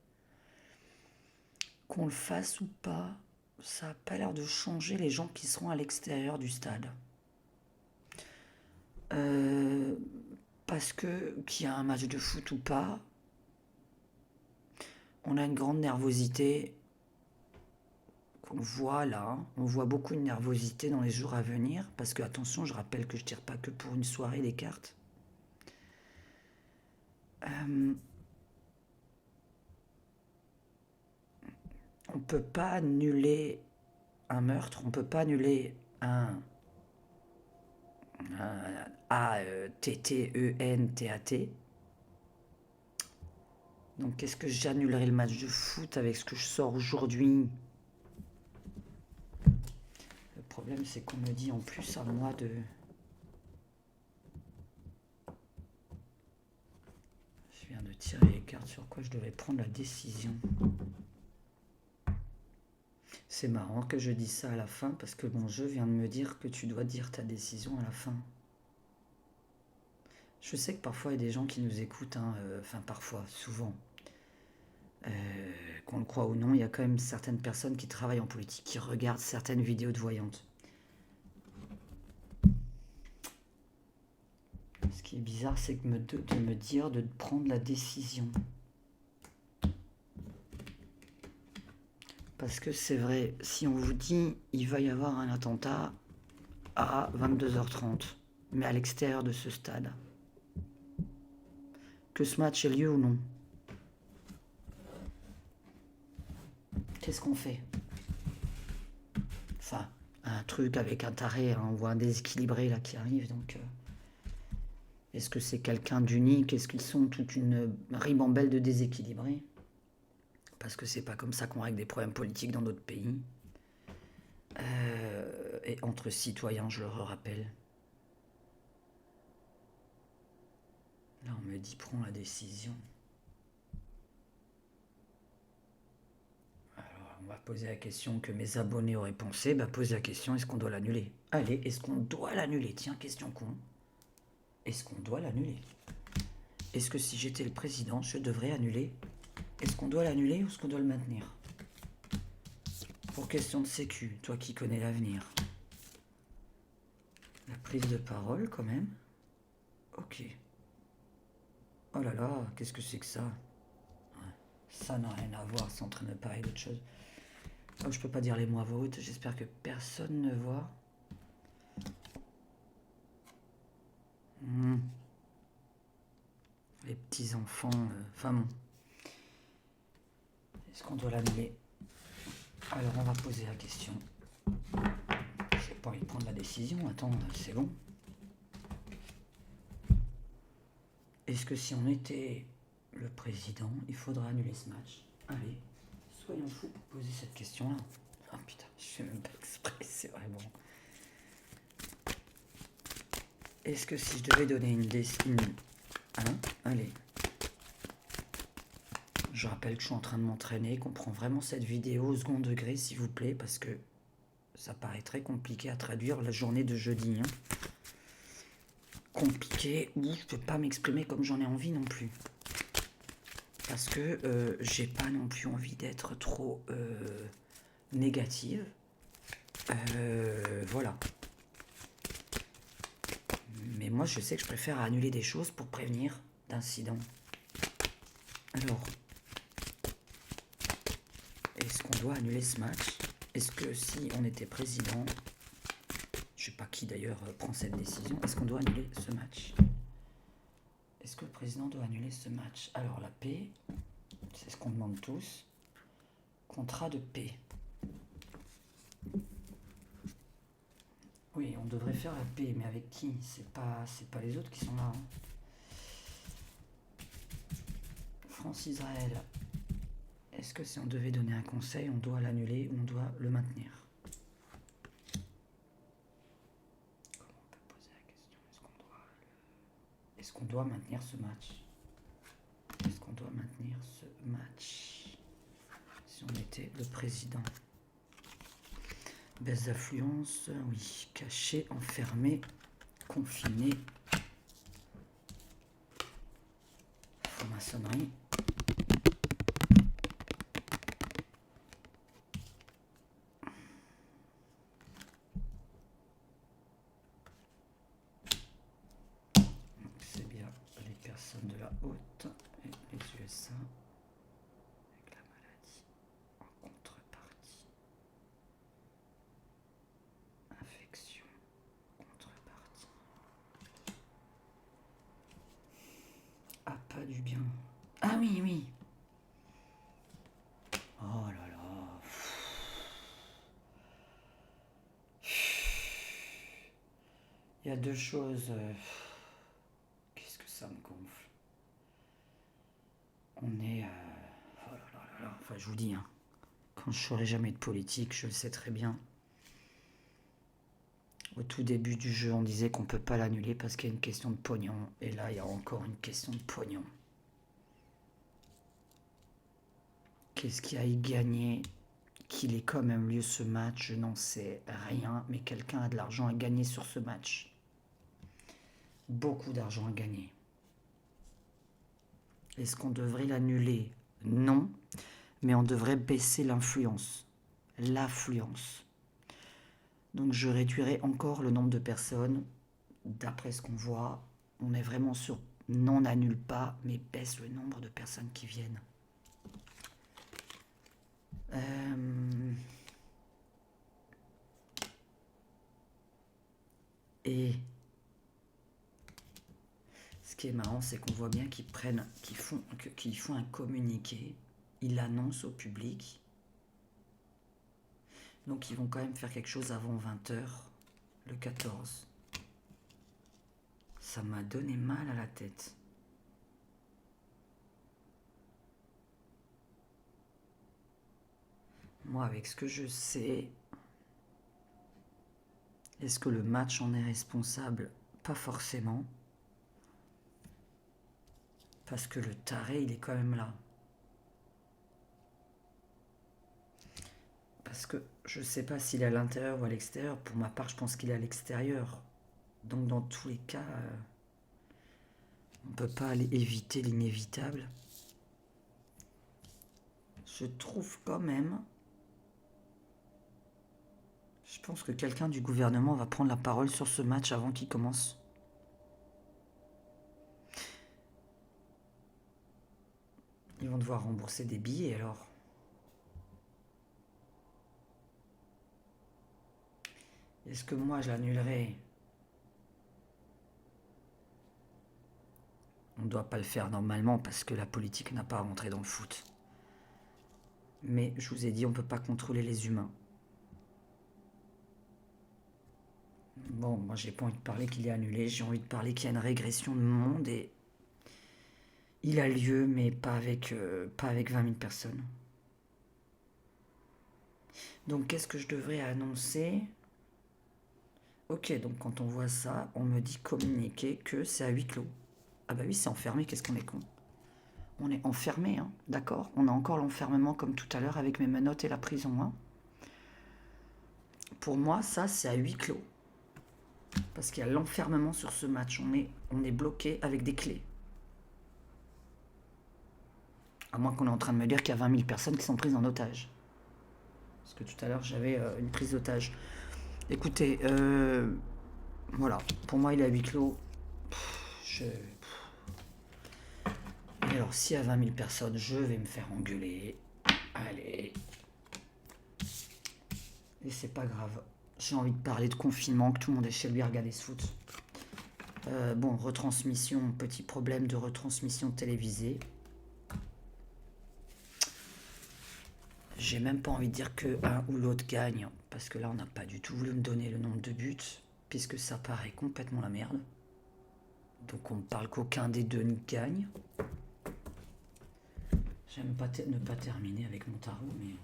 Qu'on le fasse ou pas, ça n'a pas l'air de changer les gens qui seront à l'extérieur du stade. Parce que qu'il y a un match de foot ou pas, on a une grande nervosité qu'on voit là. On voit beaucoup de nervosité dans les jours à venir. Parce que, attention, je rappelle que je tire pas que pour une soirée les cartes. On peut pas annuler un meurtre, on peut pas annuler un A-T-T-E-N-T-A-T. Donc est-ce que j'annulerai le match de foot avec ce que je sors aujourd'hui? Le problème c'est qu'on me dit en plus à moi de... Je viens de tirer les cartes sur quoi je devais prendre la décision. C'est marrant que je dise ça à la fin parce que mon jeu vient de me dire que tu dois dire ta décision à la fin. Je sais que parfois il y a des gens qui nous écoutent, enfin parfois, souvent. Qu'on le croit ou non, il y a quand même certaines personnes qui travaillent en politique, qui regardent certaines vidéos de voyantes. Ce qui est bizarre, c'est de me dire de prendre la décision. Parce que c'est vrai, si on vous dit il va y avoir un attentat à 22h30, mais à l'extérieur de ce stade, que ce match ait lieu ou non, qu'est-ce qu'on fait? Enfin, un truc avec un taré, hein, on voit un déséquilibré là qui arrive, donc... Est-ce que c'est quelqu'un d'unique? Est-ce qu'ils sont toute une ribambelle de déséquilibrés? Parce que c'est pas comme ça qu'on règle des problèmes politiques dans d'autres pays. Et entre citoyens, je le rappelle. Là, on me dit prends la décision. Alors, on va poser la question que mes abonnés auraient pensé. Bah, poser la question, est-ce qu'on doit l'annuler? Allez, est-ce qu'on doit l'annuler? Tiens, question con. Est-ce qu'on doit l'annuler? Est-ce que si j'étais le président, je devrais annuler? Est-ce qu'on doit l'annuler ou est-ce qu'on doit le maintenir? Pour question de sécu, toi qui connais l'avenir. La prise de parole, quand même. Ok. Oh là là, qu'est-ce que c'est que ça? Ouais. Ça n'a rien à voir, c'est en train de parler d'autre chose. Oh, je peux pas dire les mots à voix haute, j'espère que personne ne voit. Les petits enfants, enfin bon. Est-ce qu'on doit l'annuler? Alors on va poser la question. J'ai pas envie de prendre la décision, attends, c'est bon. Est-ce que si on était le président, il faudra annuler ce match? Allez, soyons fous pour poser cette question-là. Ah putain, je fais même pas exprès, c'est vraiment... Est-ce que si je devais donner une décision... Hein? Allez. Je rappelle que je suis en train de m'entraîner, qu'on prend vraiment cette vidéo au second degré, s'il vous plaît, parce que ça paraît très compliqué à traduire la journée de jeudi. Hein. Compliqué, ou je peux pas m'exprimer comme j'en ai envie non plus. Parce que j'ai pas non plus envie d'être trop négative. Voilà. Mais moi, je sais que je préfère annuler des choses pour prévenir d'incidents. Alors, est-ce qu'on doit annuler ce match? Est-ce que si on était président, je sais pas qui d'ailleurs prend cette décision, est-ce qu'on doit annuler ce match? Est-ce que le président doit annuler ce match? Alors la paix, c'est ce qu'on demande tous. Contrat de paix. Oui, on devrait faire la paix, mais avec qui? C'est pas les autres qui sont là. Hein. France-Israël. Est-ce que si on devait donner un conseil, on doit l'annuler ou on doit le maintenir? Comment on peut poser la question? Est-ce qu'on doit maintenir ce match? Est-ce qu'on doit maintenir ce match? Si on était le président. Baisse d'affluence, oui. Caché, enfermé, confiné. Franc-maçonnerie. C'est bien les personnes de la haute et les USA avec la maladie en contrepartie. Infection, contrepartie. Ah, pas du bien. Ah oui, oui. Oh là là. Il y a deux choses. Qu'est-ce que ça me gonfle? On est... oh là là là là. Enfin, je vous dis, hein, quand je ne ferai jamais de politique, je le sais très bien. Au tout début du jeu, on disait qu'on ne peut pas l'annuler parce qu'il y a une question de pognon. Et là, il y a encore une question de pognon. Qu'est-ce qu'il y a à y gagner? Qu'il ait quand même lieu ce match, je n'en sais rien. Mais quelqu'un a de l'argent à gagner sur ce match. Beaucoup d'argent à gagner. Est-ce qu'on devrait l'annuler? Non. Mais on devrait baisser l'influence. L'affluence. Donc je réduirai encore le nombre de personnes. D'après ce qu'on voit, on est vraiment sur non n'annule pas, mais baisse le nombre de personnes qui viennent. Et ce qui est marrant, c'est qu'on voit bien qu'ils font un communiqué, ils l'annoncent au public. Donc ils vont quand même faire quelque chose avant 20 h, le 14. Ça m'a donné mal à la tête. Moi, avec ce que je sais, est-ce que le match en est responsable? Pas forcément. Parce que le taré, il est quand même là. Parce que je sais pas s'il est à l'intérieur ou à l'extérieur. Pour ma part, je pense qu'il est à l'extérieur. Donc dans tous les cas, on ne peut pas aller éviter l'inévitable. Je trouve quand même... Je pense que quelqu'un du gouvernement va prendre la parole sur ce match avant qu'il commence. Ils vont devoir rembourser des billets alors. Est-ce que moi je l'annulerai? On ne doit pas le faire normalement parce que la politique n'a pas rentré dans le foot. Mais je vous ai dit, on ne peut pas contrôler les humains. Bon, moi j'ai pas envie de parler qu'il est annulé, j'ai envie de parler qu'il y a une régression de monde et il a lieu, mais pas avec 20 000 personnes. Donc qu'est-ce que je devrais annoncer? Ok, donc quand on voit ça, on me dit communiquer que c'est à huis clos. Ah bah oui, c'est enfermé, qu'est-ce qu'on est con. On est enfermé, hein, d'accord? On a encore l'enfermement comme tout à l'heure avec mes menottes et la prison, hein. Pour moi, ça, c'est à huis clos. Parce qu'il y a l'enfermement sur ce match. On est bloqué avec des clés. À moins qu'on est en train de me dire qu'il y a 20 000 personnes qui sont prises en otage. Parce que tout à l'heure, j'avais une prise d'otage. Écoutez, voilà. Pour moi, il est à huis clos. Et alors, s'il y a 20 000 personnes, je vais me faire engueuler. Allez. Et c'est pas grave. J'ai envie de parler de confinement, que tout le monde est chez lui à regarder ce foot. Bon, retransmission, petit problème de retransmission télévisée. J'ai même pas envie de dire que un ou l'autre gagne, parce que là on n'a pas du tout voulu me donner le nombre de buts, puisque ça paraît complètement la merde. Donc on me parle qu'aucun des deux ne gagne. J'aime pas ne pas terminer avec mon tarot, mais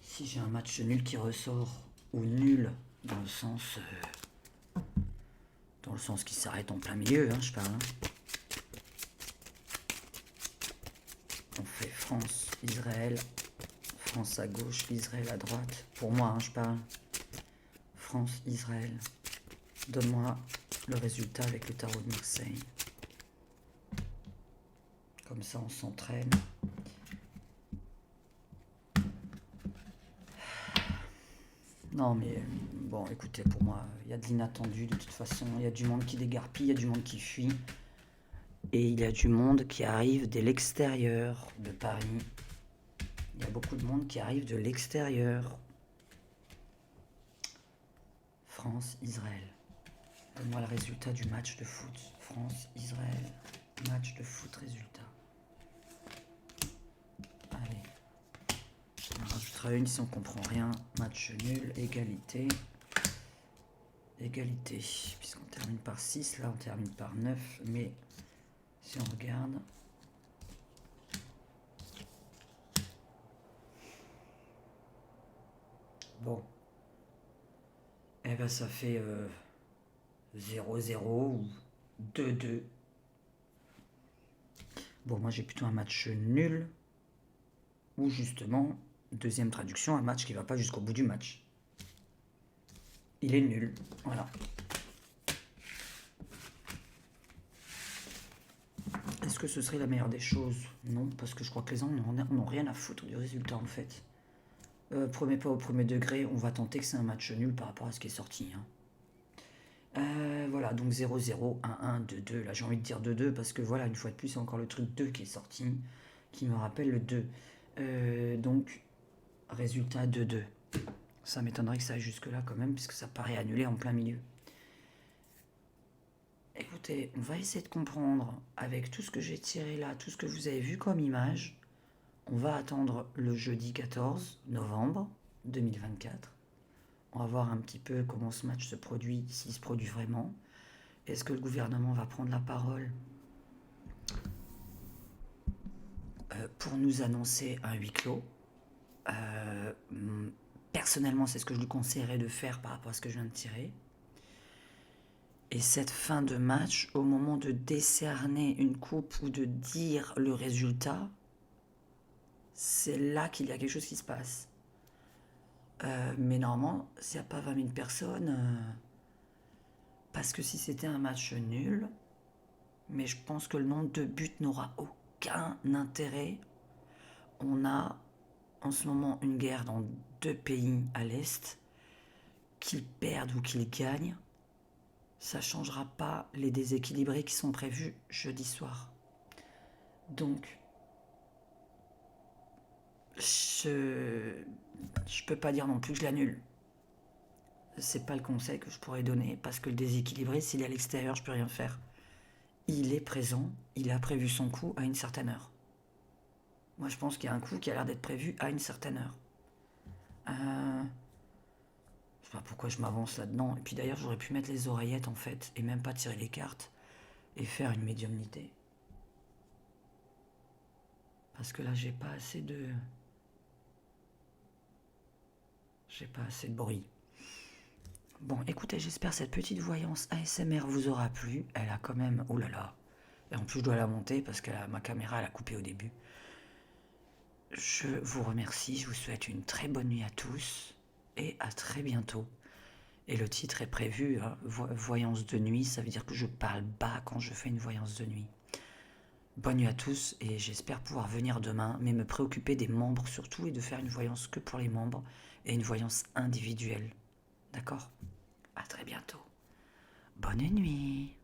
si j'ai un match nul qui ressort, ou nul dans le sens qui s'arrête en plein milieu, hein, je parle. Hein. On fait France, Israël, France à gauche, Israël à droite. Pour moi, hein, je parle. France, Israël. Donne-moi le résultat avec le tarot de Marseille. Comme ça, on s'entraîne. Non, mais bon, écoutez, pour moi, il y a de l'inattendu de toute façon. Il y a du monde qui dégarpille, il y a du monde qui fuit. Et il y a du monde qui arrive de l'extérieur de Paris. Il y a beaucoup de monde qui arrive de l'extérieur. France, Israël. Donne-moi le résultat du match de foot. France, Israël. Match de foot, résultat. Allez. On rajoutera une si on comprend rien. Match nul, égalité. Égalité. Puisqu'on termine par 6, là on termine par 9. Mais si on regarde... Bon. Eh ben ça fait 0-0 ou 2-2. Bon, moi j'ai plutôt un match nul. Ou justement, deuxième traduction, un match qui va pas jusqu'au bout du match. Il est nul. Voilà. Est-ce que ce serait la meilleure des choses? Non, parce que je crois que les gens n'ont rien à foutre du résultat en fait. Premier pas au premier degré, on va tenter que c'est un match nul par rapport à ce qui est sorti. Hein. Voilà, donc 0-0, 1-1, 2-2. Là, j'ai envie de dire 2-2 parce que voilà, une fois de plus, c'est encore le truc 2 qui est sorti, qui me rappelle le 2. Donc, résultat 2-2. Ça m'étonnerait que ça aille jusque-là quand même, puisque ça paraît annulé en plein milieu. Écoutez, on va essayer de comprendre avec tout ce que j'ai tiré là, tout ce que vous avez vu comme image. On va attendre le jeudi 14 novembre 2024. On va voir un petit peu comment ce match se produit, s'il se produit vraiment. Est-ce que le gouvernement va prendre la parole pour nous annoncer un huis clos? Euh, Personnellement, c'est ce que je lui conseillerais de faire par rapport à ce que je viens de tirer. Et cette fin de match, au moment de décerner une coupe ou de dire le résultat, c'est là qu'il y a quelque chose qui se passe. Mais normalement, s'il n'y a pas 20 000 personnes, parce que si c'était un match nul, mais je pense que le nombre de buts n'aura aucun intérêt. On a en ce moment une guerre dans 2 pays à l'Est. Qu'ils perdent ou qu'ils gagnent, ça ne changera pas les déséquilibrés qui sont prévus jeudi soir. Donc, je peux pas dire non plus que je l'annule. C'est pas le conseil que je pourrais donner parce que le déséquilibré, s'il est à l'extérieur, je peux rien faire. Il est présent, il a prévu son coup à une certaine heure. Moi, je pense qu'il y a un coup qui a l'air d'être prévu à une certaine heure. Je sais pas pourquoi je m'avance là-dedans. Et puis d'ailleurs, j'aurais pu mettre les oreillettes en fait et même pas tirer les cartes et faire une médiumnité. Parce que là, j'ai pas assez de bruit. Bon, écoutez, j'espère que cette petite voyance ASMR vous aura plu. Elle a quand même... Oh là là. Et en plus, je dois la monter parce que ma caméra, elle a coupé au début. Je vous remercie. Je vous souhaite une très bonne nuit à tous. Et à très bientôt. Et le titre est prévu, hein, voyance de nuit. Ça veut dire que je parle bas quand je fais une voyance de nuit. Bonne nuit à tous et j'espère pouvoir venir demain, mais me préoccuper des membres surtout et de faire une voyance que pour les membres et une voyance individuelle. D'accord ? À très bientôt. Bonne nuit.